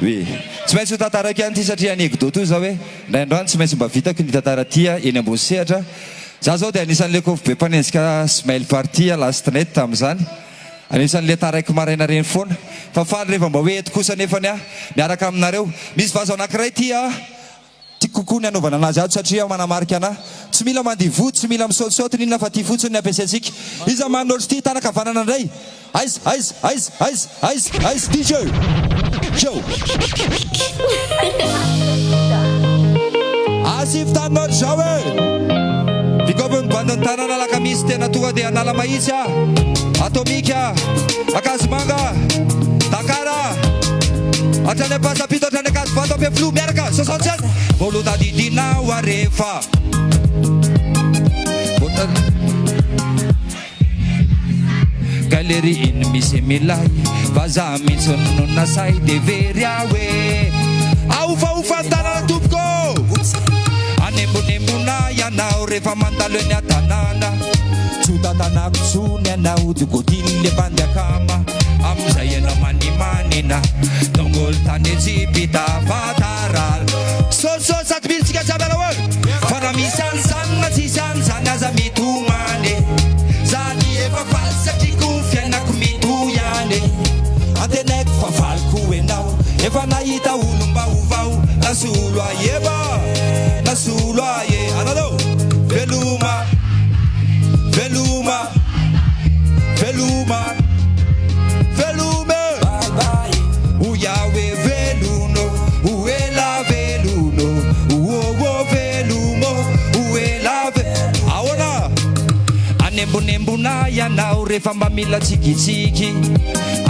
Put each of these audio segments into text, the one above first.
Oui. Tsy maintsy ho tantarako ihany ty satria anekdoto io zao hoe indraindroany tsy maintsy mba vitako ny tantara tia eny ambony sehatra. Za zao dia anisan'le kofo be mpanenjika Smile Party lastinety tamin'izany. Anisan'le taraiky maraina reny foana. Fa faly rehefa mba hoe eto kosa nefany miaraka aminareo. Misy vazo anankiray ty tiako kokoa ny anaovana anazy ato satria manamarika anahy. Tsy mila mandivoto, tsy mila misaotisaoty inona fa ty fotsiny ny ampiasaintsika. Iza manotry ty tana kavanana indray. Aiz DJ. Show. Asif tanotry zao e. Dikovy bandon'ny tanana lakamisy tena tonga dia anala mahitsy Atomika, Akazmanga, Takara, atrany pasapito atrany akazivato ampe flo miaraka 67 Boloda didina warefa Galerie in misy milay Vaza mitsono nasay devery awe Aufa tanana topko Anembonembona yanao rehefa mandalo eny atanana Tsudatanako tsony anao Dugodiny le bandy akama Amizay anao manimanina Tongolo tany Ejipita Fataral So saty militsika jiaby anao olo Fa na misy ansanina tsisy anzany aza mitomany Zany efa faly satria ko fiainako mitoyany Antenaiko fa valiko enao Efa nahita olom-baovao Nasolo aeva Nasolo aie Anadao Veluma Veluma Velume Uyawe veluno Uela veluno Uowo velumo Uela veluno Aona Anembonembona yanao rehefa mba mila tsikitsiki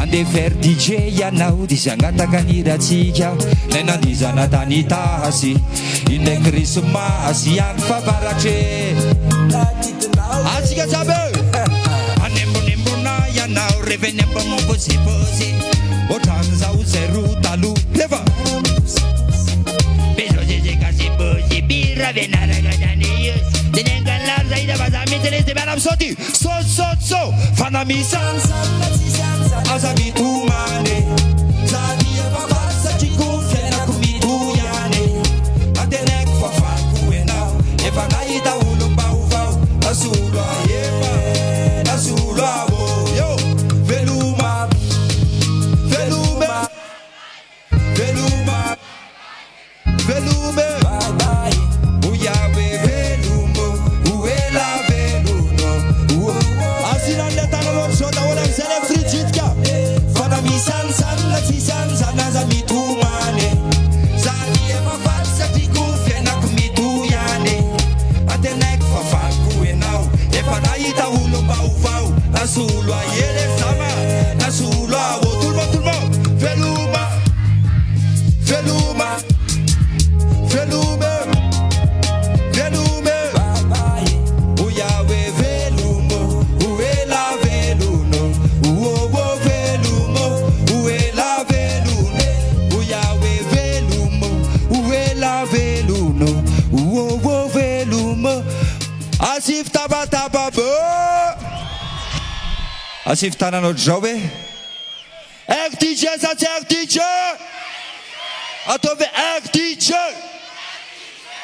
Ande faire DJ yanao Disy angataka niratsika Nay nandizana tany tasy Ine krismasy Any favaratre Atsika jabe Anembonembona yanao Revenembona momposiposi Otrany zao zay rotalo Lefa Beso zezeka siposi Bira venaraka zany io Tenengalaro zay da baza mitelese Bana msoti So Fana misans Aza mitumane Zadi efa fasa Chiku fiainako mituyane Atenek fa faku enao Efa naita ulumbauvau Nasulu ayefa Nasulu abo Yo Veluma Uyawe velumo Uela veluno Asinande tanalo Soda wala msele frijitka Fana misansan Tisansan Aza mitumane Zani efa falsa Tiku fiainako mituyane Atenek fa falku enao Efa naita ulumbauvau Nasulu ayele sama Nasulu abo Tout le monde Veluma Uyawe velumo Uela veluno Uowo velumo Uela veluno Uyawe velumo Uela veluno Uowo velumo Asif taba bo Asif tananao zao e RTJ sa tsy RTJ Ataovy RTJ